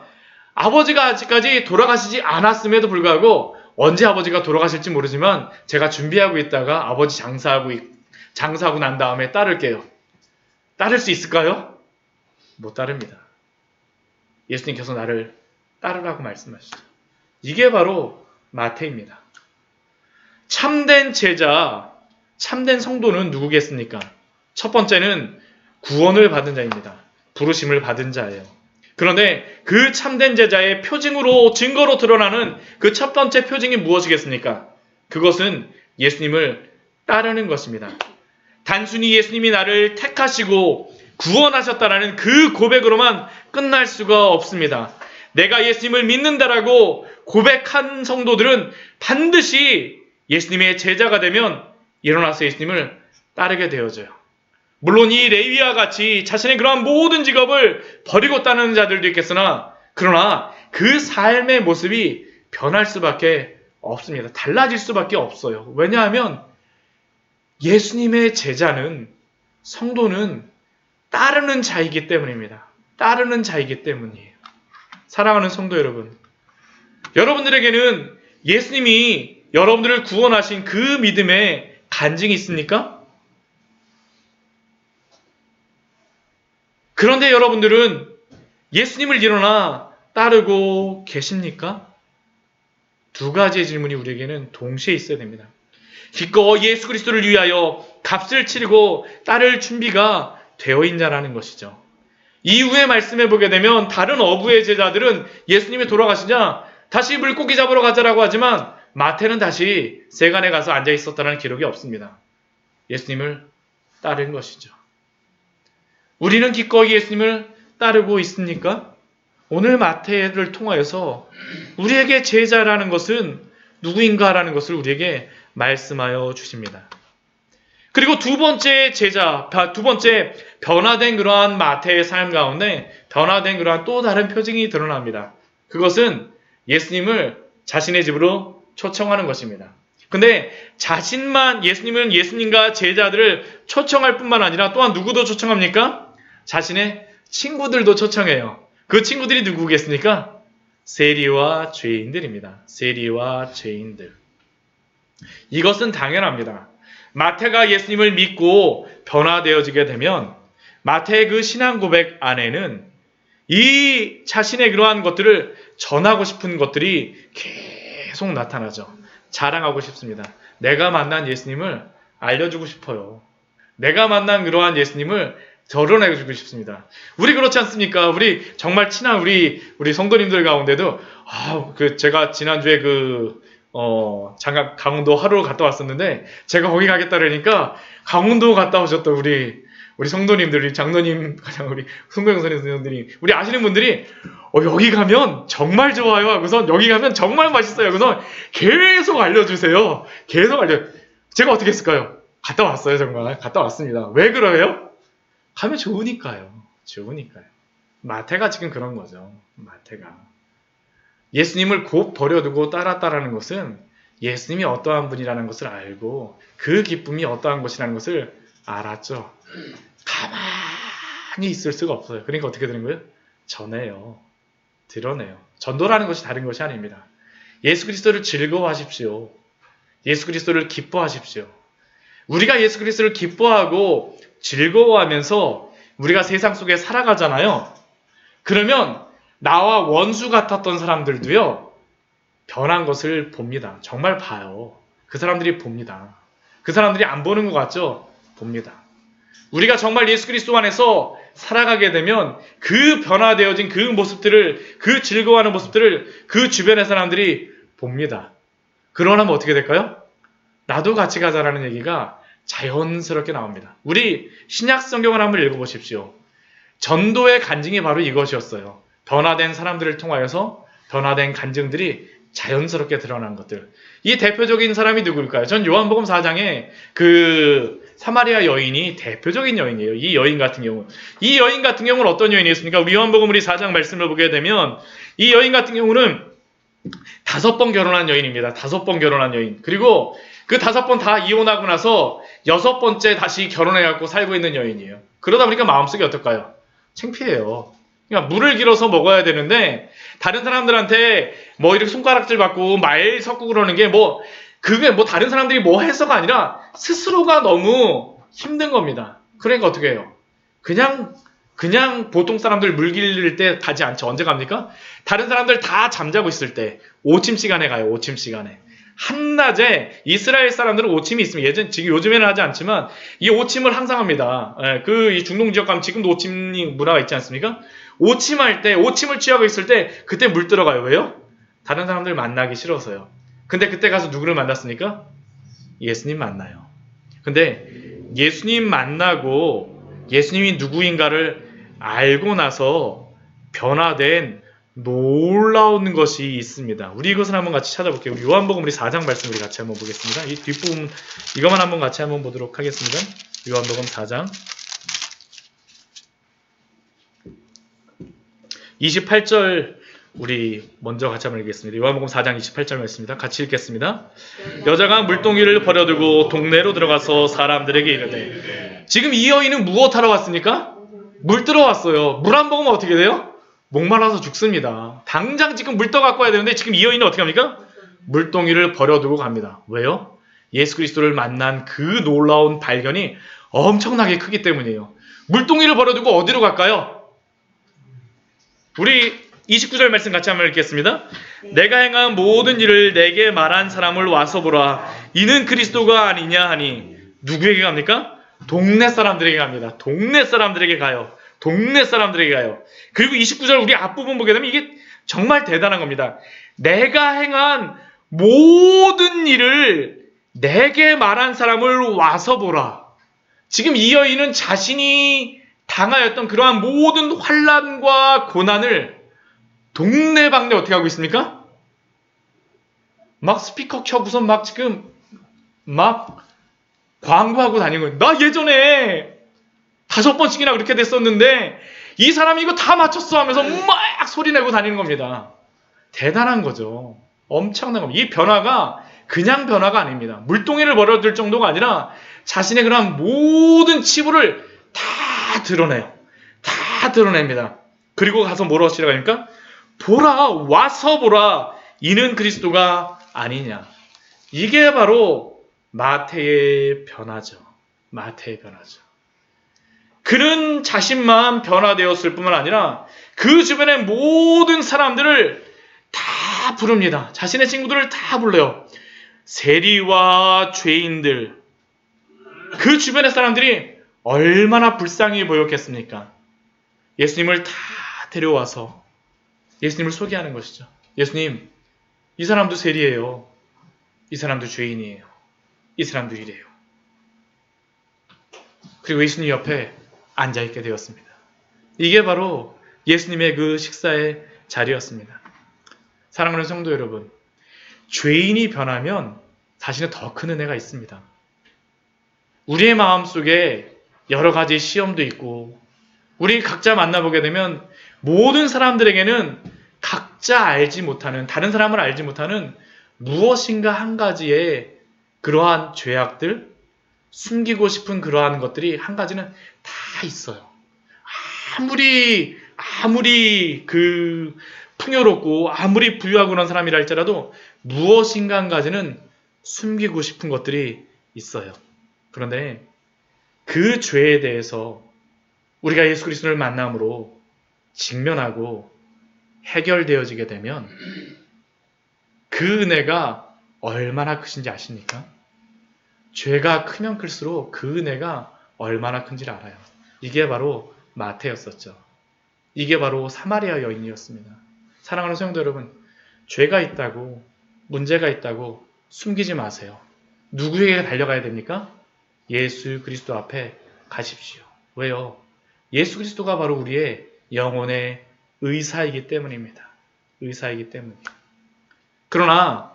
아버지가 아직까지 돌아가시지 않았음에도 불구하고 언제 아버지가 돌아가실지 모르지만 제가 준비하고 있다가 아버지 장사하고 난 다음에 따를게요. 따를 수 있을까요? 못 따릅니다. 예수님께서 나를 따르라고 말씀하시죠. 이게 바로 마태입니다. 참된 제자, 참된 성도는 누구겠습니까? 첫 번째는 구원을 받은 자입니다. 부르심을 받은 자예요. 그런데 그 참된 제자의 표징으로 증거로 드러나는 그 첫 번째 표징이 무엇이겠습니까? 그것은 예수님을 따르는 것입니다. 단순히 예수님이 나를 택하시고 구원하셨다라는 그 고백으로만 끝날 수가 없습니다. 내가 예수님을 믿는다라고 고백한 성도들은 반드시 예수님의 제자가 되면 일어나서 예수님을 따르게 되어져요. 물론 이 레위와 같이 자신의 그러한 모든 직업을 버리고 따르는 자들도 있겠으나 그러나 그 삶의 모습이 변할 수밖에 없습니다. 달라질 수밖에 없어요. 왜냐하면 예수님의 제자는 성도는 따르는 자이기 때문입니다. 따르는 자이기 때문이에요. 사랑하는 성도 여러분, 여러분들에게는 예수님이 여러분들을 구원하신 그 믿음에 간증이 있습니까? 그런데 여러분들은 예수님을 일어나 따르고 계십니까? 두 가지의 질문이 우리에게는 동시에 있어야 됩니다. 기꺼이 예수 그리스도를 위하여 값을 치르고 따를 준비가 되어 있냐라는 것이죠. 이후에 말씀해 보게 되면 다른 어부의 제자들은 예수님이 돌아가시자 다시 물고기 잡으러 가자라고 하지만 마태는 다시 세간에 가서 앉아 있었다는 기록이 없습니다. 예수님을 따른 것이죠. 우리는 기꺼이 예수님을 따르고 있습니까? 오늘 마태를 통하여서 우리에게 제자라는 것은 누구인가라는 것을 우리에게 말씀하여 주십니다. 그리고 두 번째 제자, 두 번째 변화된 그러한 마태의 삶 가운데 변화된 그러한 또 다른 표징이 드러납니다. 그것은 예수님을 자신의 집으로 초청하는 것입니다. 근데 예수님은 예수님과 제자들을 초청할 뿐만 아니라 또한 누구도 초청합니까? 자신의 친구들도 초청해요. 그 친구들이 누구겠습니까? 세리와 죄인들입니다. 세리와 죄인들. 이것은 당연합니다. 마태가 예수님을 믿고 변화되어지게 되면 마태의 그 신앙 고백 안에는 이 자신의 그러한 것들을 전하고 싶은 것들이 계속 나타나죠. 자랑하고 싶습니다. 내가 만난 예수님을 알려주고 싶어요. 내가 만난 그러한 예수님을 드러내주고 싶습니다. 우리 그렇지 않습니까? 우리 정말 친한 우리 성도님들 가운데도 제가 지난주에 잠깐 강원도 하루 갔다 왔었는데 제가 거기 가겠다 그러니까 강원도 갔다 오셨던 우리 성도님들, 우리 장로님, 우리 송병 선생님들이 우리 아시는 분들이 여기 가면 정말 좋아요 하고서 여기 가면 정말 맛있어요 하고서 계속 알려주세요. 제가 어떻게 했을까요? 갔다 왔어요. 정말 갔다 왔습니다. 왜 그래요? 가면 좋으니까요. 마태가 지금 그런 거죠. 마태가 예수님을 곧 버려두고 따랐다라는 것은 예수님이 어떠한 분이라는 것을 알고 그 기쁨이 어떠한 것이라는 것을 알았죠. 가만히 있을 수가 없어요. 그러니까 어떻게 되는 거예요? 전해요. 드러내요. 전도라는 것이 다른 것이 아닙니다. 예수 그리스도를 즐거워하십시오. 예수 그리스도를 기뻐하십시오. 우리가 예수 그리스도를 기뻐하고 즐거워하면서 우리가 세상 속에 살아가잖아요. 그러면 나와 원수 같았던 사람들도요, 변한 것을 봅니다. 정말 봐요. 그 사람들이 봅니다. 그 사람들이 안 보는 것 같죠? 봅니다. 우리가 정말 예수 그리스도 안에서 살아가게 되면 그 변화되어진 그 모습들을, 그 즐거워하는 모습들을 그 주변의 사람들이 봅니다. 그러면 어떻게 될까요? 나도 같이 가자라는 얘기가 자연스럽게 나옵니다. 우리 신약 성경을 한번 읽어보십시오. 전도의 간증이 바로 이것이었어요. 변화된 사람들을 통하여서 변화된 간증들이 자연스럽게 드러난 것들. 이 대표적인 사람이 누구일까요? 전 요한복음 4장에 사마리아 여인이 대표적인 여인이에요. 이 여인 같은 경우는 어떤 여인이었습니까? 요한복음 우리 4장 말씀을 보게 되면 이 여인 같은 경우는 5번 결혼한 여인입니다. 5번 결혼한 여인. 그리고 그 5번 다 이혼하고 나서 6번째 다시 결혼해갖고 살고 있는 여인이에요. 그러다 보니까 마음속이 어떨까요? 창피해요. 그러니까 물을 길어서 먹어야 되는데 다른 사람들한테 이렇게 손가락질 받고 말 섞고 그러는 게 그게 다른 사람들이 해서가 아니라 스스로가 너무 힘든 겁니다. 그러니까 어떻게 해요? 그냥 보통 사람들 물 길릴 때 가지 않죠. 언제 갑니까? 다른 사람들 다 잠자고 있을 때 오침 시간에 가요. 오침 시간에. 한낮에 이스라엘 사람들은 오침이 있으면 요즘에는 하지 않지만 이 오침을 항상 합니다. 이 중동 지역 가면 지금도 오침 문화가 있지 않습니까? 오침할 때, 오침을 취하고 있을 때 그때 물 들어가요. 왜요? 다른 사람들 만나기 싫어서요. 근데 그때 가서 누구를 만났습니까? 예수님 만나요. 근데 예수님 만나고 예수님이 누구인가를 알고 나서 변화된 놀라운 것이 있습니다. 우리 이것을 한번 같이 찾아볼게요. 요한복음 우리 4장 말씀 우리 같이 한번 보겠습니다. 이 뒷부분 이것만 한번 같이 한번 보도록 하겠습니다. 요한복음 4장 28절 우리 먼저 같이 한번 읽겠습니다. 요한복음 4장 28절 말씀입니다. 같이 읽겠습니다. 여자가 물동이를 버려두고 동네로 들어가서 사람들에게 이르되. 지금 이 여인은 무엇하러 왔습니까? 물 들어왔어요. 물 안 먹으면 어떻게 돼요? 목말라서 죽습니다. 당장 지금 물 떠 갖고 와야 되는데 지금 이 여인은 어떻게 합니까? 물동이를 버려두고 갑니다. 왜요? 예수 그리스도를 만난 그 놀라운 발견이 엄청나게 크기 때문이에요. 물동이를 버려두고 어디로 갈까요? 우리 29절 말씀 같이 한번 읽겠습니다. 내가 행한 모든 일을 내게 말한 사람을 와서 보라. 이는 그리스도가 아니냐 하니. 누구에게 갑니까? 동네 사람들에게 갑니다. 동네 사람들에게 가요. 그리고 29절 우리 앞부분 보게 되면 이게 정말 대단한 겁니다. 내가 행한 모든 일을 내게 말한 사람을 와서 보라. 지금 이 여인은 자신이 당하였던 그러한 모든 환난과 고난을 동네방네 어떻게 하고 있습니까? 막 스피커 켜고서 막 지금 막 광고하고 다니는 거예요. 나 예전에 5번씩이나 그렇게 됐었는데 이 사람이 이거 다 맞췄어 하면서 막 소리내고 다니는 겁니다. 대단한 거죠. 엄청난 겁니다. 이 변화가 그냥 변화가 아닙니다. 물동이를 벌어들 정도가 아니라 자신의 그런 모든 치부를 다 드러내요. 다 드러냅니다. 그리고 가서 뭐라고 시작하니까 보라, 와서 보라, 이는 그리스도가 아니냐. 이게 바로 마태의 변화죠. 마태의 변화죠. 그는 자신만 변화되었을 뿐만 아니라 그 주변의 모든 사람들을 다 부릅니다. 자신의 친구들을 다 불러요. 세리와 죄인들, 그 주변의 사람들이 얼마나 불쌍히 보였겠습니까? 예수님을 다 데려와서 예수님을 소개하는 것이죠. 예수님, 이 사람도 세리예요. 이 사람도 죄인이에요. 이 사람도 이래요. 그리고 예수님 옆에 앉아있게 되었습니다. 이게 바로 예수님의 그 식사의 자리였습니다. 사랑하는 성도 여러분, 죄인이 변하면 사실은 더 큰 은혜가 있습니다. 우리의 마음속에 여러 가지 시험도 있고 우리 각자 만나보게 되면 모든 사람들에게는 각자 알지 못하는, 다른 사람을 알지 못하는 무엇인가 한 가지의 그러한 죄악들, 숨기고 싶은 그러한 것들이 한 가지는 다 있어요. 아무리 그 풍요롭고 아무리 부유하고 그런 사람이라 할지라도 무엇인가 한 가지는 숨기고 싶은 것들이 있어요. 그런데 그 죄에 대해서 우리가 예수 그리스도를 만남으로 직면하고 해결되어지게 되면 그 은혜가 얼마나 크신지 아십니까? 죄가 크면 클수록 그 은혜가 얼마나 큰지를 알아요. 이게 바로 마태였었죠. 이게 바로 사마리아 여인이었습니다. 사랑하는 성도 여러분, 죄가 있다고, 문제가 있다고 숨기지 마세요. 누구에게 달려가야 됩니까? 예수 그리스도 앞에 가십시오. 왜요? 예수 그리스도가 바로 우리의 영혼의 의사이기 때문입니다. 의사이기 때문이에요. 그러나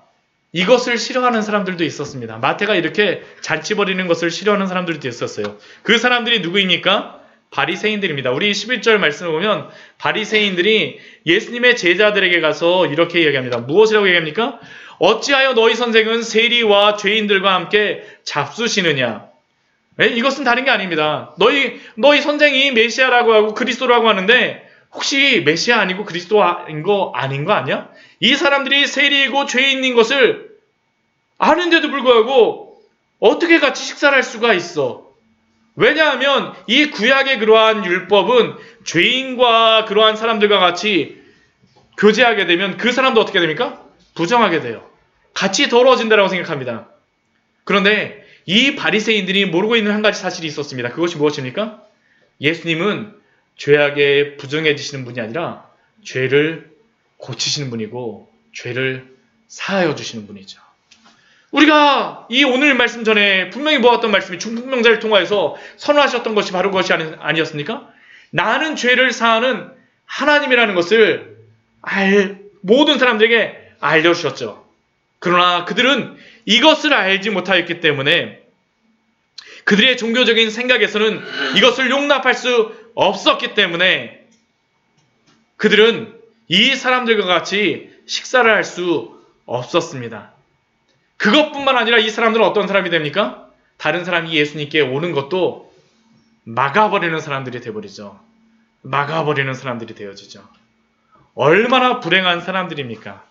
이것을 싫어하는 사람들도 있었습니다. 마태가 이렇게 잔치 벌이는 것을 싫어하는 사람들도 있었어요. 그 사람들이 누구입니까? 바리새인들입니다. 우리 11절 말씀을 보면 바리새인들이 예수님의 제자들에게 가서 이렇게 얘기합니다. 무엇이라고 얘기합니까? 어찌하여 너희 선생은 세리와 죄인들과 함께 잡수시느냐? 이것은 다른 게 아닙니다. 너희 선생이 메시아라고 하고 그리스도라고 하는데 혹시 메시아 아니고 그리스도인 거 아닌 거 아니야? 이 사람들이 세리이고 죄인인 것을 아는데도 불구하고 어떻게 같이 식사를 할 수가 있어? 왜냐하면 이 구약의 그러한 율법은 죄인과 그러한 사람들과 같이 교제하게 되면 그 사람도 어떻게 됩니까? 부정하게 돼요. 같이 더러워진다고 생각합니다. 그런데 이 바리새인들이 모르고 있는 한 가지 사실이 있었습니다. 그것이 무엇입니까? 예수님은 죄악에 부정해지시는 분이 아니라 죄를 고치시는 분이고 죄를 사하여 주시는 분이죠. 우리가 이 오늘 말씀 전에 분명히 모았던 말씀이 중풍병자를 통하여서 선언하셨던 것이 바로 그것이 아니었습니까? 나는 죄를 사하는 하나님이라는 것을 모든 사람들에게 알려주셨죠. 그러나 그들은 이것을 알지 못하였기 때문에 그들의 종교적인 생각에서는 이것을 용납할 수 없었기 때문에 그들은 이 사람들과 같이 식사를 할 수 없었습니다. 그것뿐만 아니라 이 사람들은 어떤 사람이 됩니까? 다른 사람이 예수님께 오는 것도 막아버리는 사람들이 되어버리죠. 막아버리는 사람들이 되어지죠. 얼마나 불행한 사람들입니까?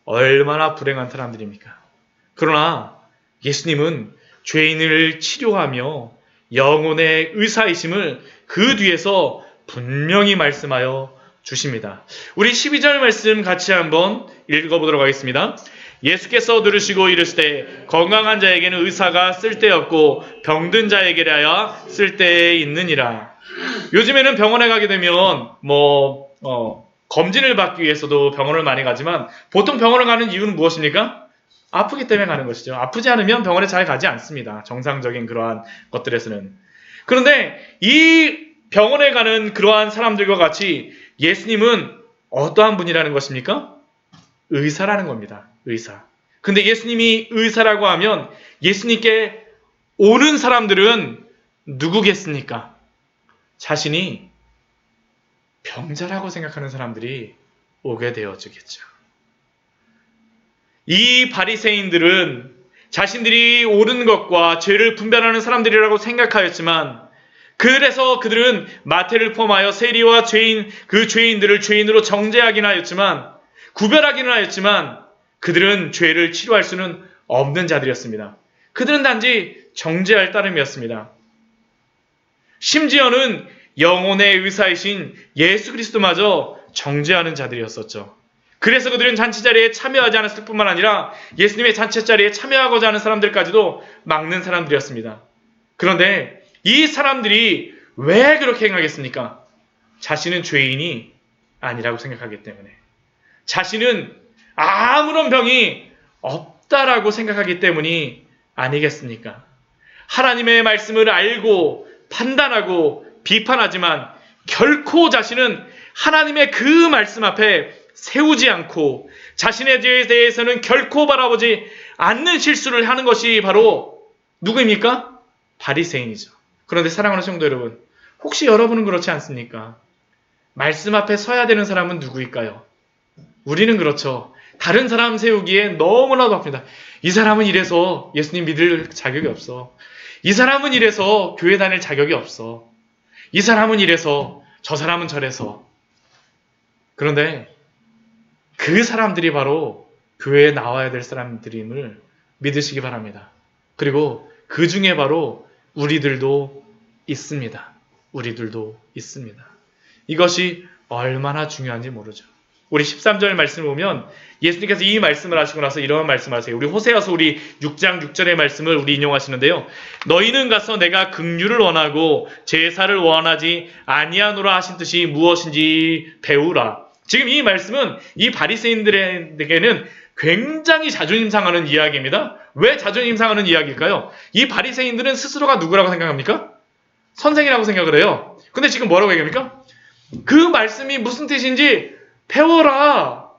얼마나 불행한 사람들입니까? 그러나 예수님은 죄인을 치료하며 영혼의 의사이심을 그 뒤에서 분명히 말씀하여 주십니다. 우리 12절 말씀 같이 한번 읽어보도록 하겠습니다. 예수께서 들으시고 이르시되 건강한 자에게는 의사가 쓸데없고 병든 자에게라야 쓸데 있느니라. 요즘에는 병원에 가게 되면 검진을 받기 위해서도 병원을 많이 가지만 보통 병원을 가는 이유는 무엇입니까? 아프기 때문에 가는 것이죠. 아프지 않으면 병원에 잘 가지 않습니다. 정상적인 그러한 것들에서는. 그런데 이 병원에 가는 그러한 사람들과 같이 예수님은 어떠한 분이라는 것입니까? 의사라는 겁니다. 의사. 근데 예수님이 의사라고 하면 예수님께 오는 사람들은 누구겠습니까? 자신이 병자라고 생각하는 사람들이 오게 되어주겠죠. 이 바리새인들은 자신들이 옳은 것과 죄를 분별하는 사람들이라고 생각하였지만, 그래서 그들은 마태를 포함하여 세리와 그 죄인들을 죄인으로 정죄하긴 하였지만, 구별하기는 하였지만, 그들은 죄를 치료할 수는 없는 자들이었습니다. 그들은 단지 정죄할 따름이었습니다. 심지어는 영혼의 의사이신 예수 그리스도마저 정죄하는 자들이었었죠. 그래서 그들은 잔치자리에 참여하지 않았을 뿐만 아니라 예수님의 잔치자리에 참여하고자 하는 사람들까지도 막는 사람들이었습니다. 그런데 이 사람들이 왜 그렇게 행하겠습니까? 자신은 죄인이 아니라고 생각하기 때문에, 자신은 아무런 병이 없다라고 생각하기 때문이 아니겠습니까? 하나님의 말씀을 알고 판단하고 비판하지만 결코 자신은 하나님의 그 말씀 앞에 세우지 않고 자신에 대해서는 결코 바라보지 않는 실수를 하는 것이 바로 누구입니까? 바리새인이죠. 그런데 사랑하는 성도 여러분, 혹시 여러분은 그렇지 않습니까? 말씀 앞에 서야 되는 사람은 누구일까요? 우리는 그렇죠. 다른 사람 세우기에 너무나도 바쁩니다. 이 사람은 이래서 예수님 믿을 자격이 없어. 이 사람은 이래서 교회 다닐 자격이 없어. 이 사람은 이래서 저 사람은 저래서. 그런데 그 사람들이 바로 교회에 나와야 될 사람들임을 믿으시기 바랍니다. 그리고 그 중에 바로 우리들도 있습니다. 우리들도 있습니다. 이것이 얼마나 중요한지 모르죠. 우리 13절 말씀을 보면 예수님께서 이 말씀을 하시고 나서 이런 말씀을 하세요. 우리 호세아서 우리 6장 6절의 말씀을 우리 인용하시는데요. 너희는 가서 내가 긍휼을 원하고 제사를 원하지 아니하노라 하신 뜻이 무엇인지 배우라. 지금 이 말씀은 이 바리새인들에게는 굉장히 자존심 상하는 이야기입니다. 왜 자존심 상하는 이야기일까요? 이 바리새인들은 스스로가 누구라고 생각합니까? 선생이라고 생각을 해요. 근데 지금 뭐라고 얘기합니까? 그 말씀이 무슨 뜻인지 배워라.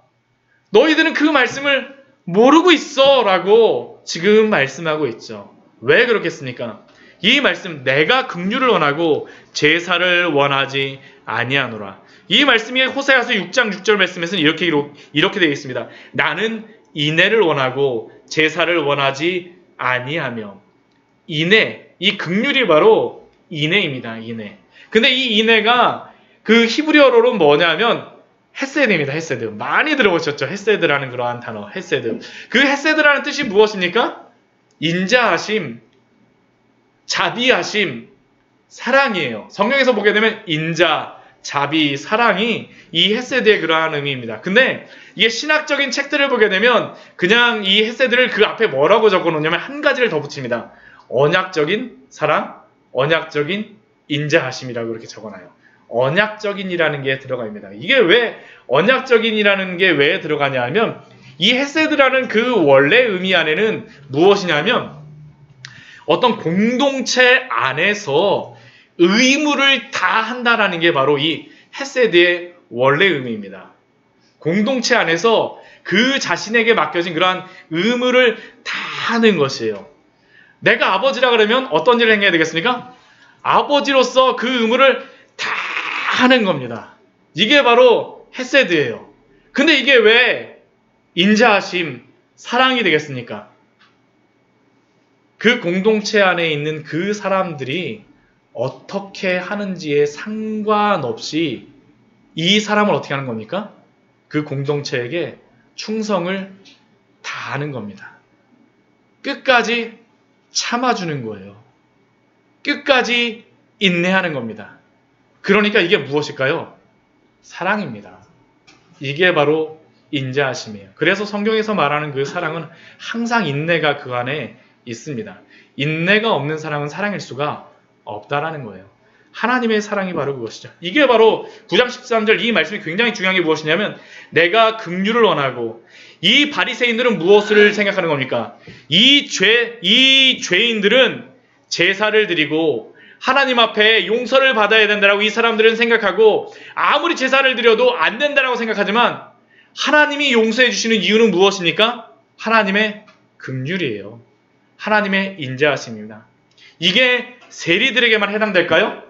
너희들은 그 말씀을 모르고 있어 라고 지금 말씀하고 있죠. 왜 그렇겠습니까? 이 말씀, 내가 긍휼을 원하고 제사를 원하지 아니하노라. 이 말씀이 호세아서 6장 6절 말씀에서는 이렇게 되어 있습니다. 나는 인애를 원하고 제사를 원하지 아니하며. 인애, 이 긍휼이 바로 인애입니다. 인애. 근데 이 인애가 그 히브리어로는 뭐냐면 헤세드입니다. 헤세드. 많이 들어보셨죠? 헤세드라는 그러한 단어. 헤세드. 그 헤세드라는 뜻이 무엇입니까? 인자하심, 자비하심, 사랑이에요. 성경에서 보게 되면 인자, 자비, 사랑이 이 헤세드의 그러한 의미입니다. 근데 이게 신학적인 책들을 보게 되면 그냥 이 헤세드를 그 앞에 뭐라고 적어놓냐면 한 가지를 더 붙입니다. 언약적인 사랑, 언약적인 인자하심이라고 이렇게 적어놔요. 언약적인이라는 게 들어갑니다. 이게 왜 언약적인이라는 게 왜 들어가냐 하면 이 헤세드라는 그 원래 의미 안에는 무엇이냐면 어떤 공동체 안에서 의무를 다 한다라는 게 바로 이 헤세드의 원래 의미입니다. 공동체 안에서 그 자신에게 맡겨진 그러한 의무를 다 하는 것이에요. 내가 아버지라 그러면 어떤 일을 행해야 되겠습니까? 아버지로서 그 의무를 다 하는 겁니다. 이게 바로 헤세드예요. 근데 이게 왜 인자하심, 사랑이 되겠습니까? 그 공동체 안에 있는 그 사람들이 어떻게 하는지에 상관없이 이 사람을 어떻게 하는 겁니까? 그 공동체에게 충성을 다하는 겁니다. 끝까지 참아주는 거예요. 끝까지 인내하는 겁니다. 그러니까 이게 무엇일까요? 사랑입니다. 이게 바로 인자하심이에요. 그래서 성경에서 말하는 그 사랑은 항상 인내가 그 안에 있습니다. 인내가 없는 사랑은 사랑일 수가 없다라는 거예요. 하나님의 사랑이 바로 그것이죠. 이게 바로 9장 13절 이 말씀이 굉장히 중요한 게 무엇이냐면 내가 긍휼을 원하고 이 바리새인들은 무엇을 생각하는 겁니까? 이 죄인들은 제사를 드리고 하나님 앞에 용서를 받아야 된다라고 이 사람들은 생각하고 아무리 제사를 드려도 안 된다라고 생각하지만 하나님이 용서해 주시는 이유는 무엇입니까? 하나님의 긍휼이에요. 하나님의 인자하심입니다. 이게 세리들에게만 해당될까요?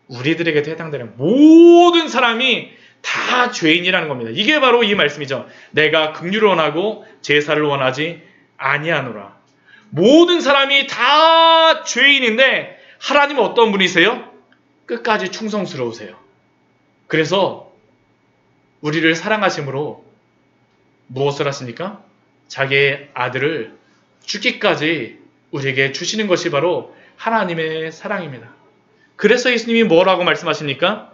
우리들에게도 해당되는 모든 사람이 다 죄인이라는 겁니다. 이게 바로 이 말씀이죠. 내가 긍휼을 원하고 제사를 원하지 아니하노라. 모든 사람이 다 죄인인데 하나님은 어떤 분이세요? 끝까지 충성스러우세요. 그래서 우리를 사랑하심으로 무엇을 하십니까? 자기의 아들을 죽기까지 우리에게 주시는 것이 바로 하나님의 사랑입니다. 그래서 예수님이 뭐라고 말씀하십니까?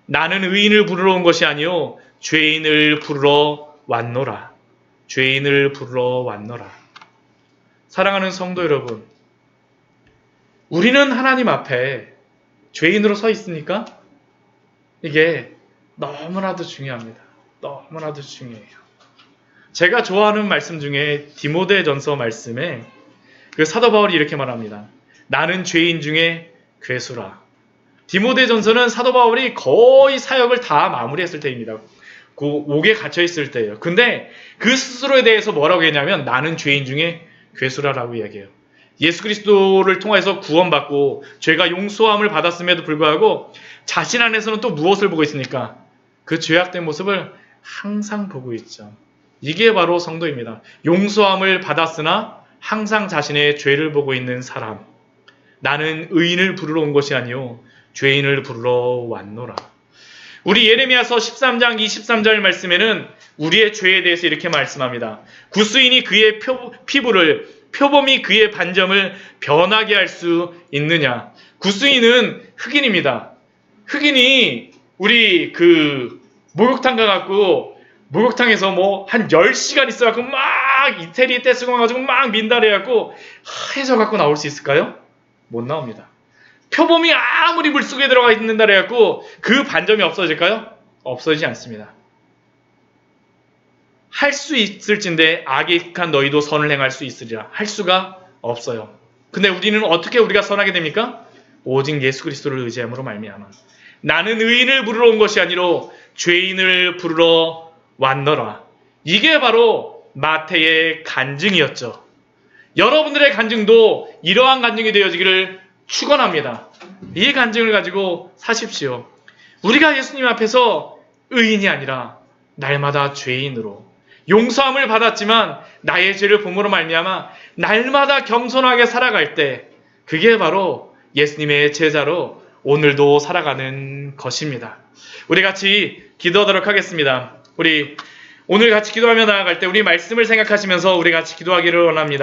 나는 의인을 부르러 온 것이 아니요 죄인을 부르러 왔노라. 죄인을 부르러 왔노라. 사랑하는 성도 여러분, 우리는 하나님 앞에 죄인으로 서 있습니까? 이게 너무나도 중요합니다. 너무나도 중요해요. 제가 좋아하는 말씀 중에 디모데전서 말씀에 그 사도 바울이 이렇게 말합니다. 나는 죄인 중에 괴수라. 디모데전서는 사도 바울이 거의 사역을 다 마무리했을 때입니다. 그 옥에 갇혀 있을 때예요. 근데 그 스스로에 대해서 뭐라고 했냐면 나는 죄인 중에 괴수라라고 이야기해요. 예수 그리스도를 통해서 구원받고 죄가 용서함을 받았음에도 불구하고 자신 안에서는 또 무엇을 보고 있습니까? 그 죄악된 모습을 항상 보고 있죠. 이게 바로 성도입니다. 용서함을 받았으나 항상 자신의 죄를 보고 있는 사람. 나는 의인을 부르러 온 것이 아니요 죄인을 부르러 왔노라. 우리 예레미야서 13장 23절 말씀에는 우리의 죄에 대해서 이렇게 말씀합니다. 구수인이 그의 피부를 표범이 그의 반점을 변하게 할 수 있느냐. 구수인은 흑인입니다. 흑인이 우리 그 목욕탕 가갖고 목욕탕에서 뭐 한 10시간 있어갖고 막 이태리 떼쓰고 가지고 막 민다래갖고 하얘져갖고 나올 수 있을까요? 못 나옵니다. 표범이 아무리 물속에 들어가 있는다 그래갖고 그 반점이 없어질까요? 없어지지 않습니다. 할 수 있을진데 악익한 너희도 선을 행할 수 있으리라. 할 수가 없어요. 근데 우리는 어떻게 우리가 선하게 됩니까? 오직 예수 그리스도를 의지함으로 말미암아. 나는 의인을 부르러 온 것이 아니로 죄인을 부르러 왔노라. 이게 바로 마태의 간증이었죠. 여러분들의 간증도 이러한 간증이 되어지기를 축원합니다. 이 간증을 가지고 사십시오. 우리가 예수님 앞에서 의인이 아니라 날마다 죄인으로 용서함을 받았지만 나의 죄를 본으로 말미암아 날마다 겸손하게 살아갈 때 그게 바로 예수님의 제자로 오늘도 살아가는 것입니다. 우리 같이 기도하도록 하겠습니다. 우리 오늘 같이 기도하며 나아갈 때 우리 말씀을 생각하시면서 우리 같이 기도하기를 원합니다.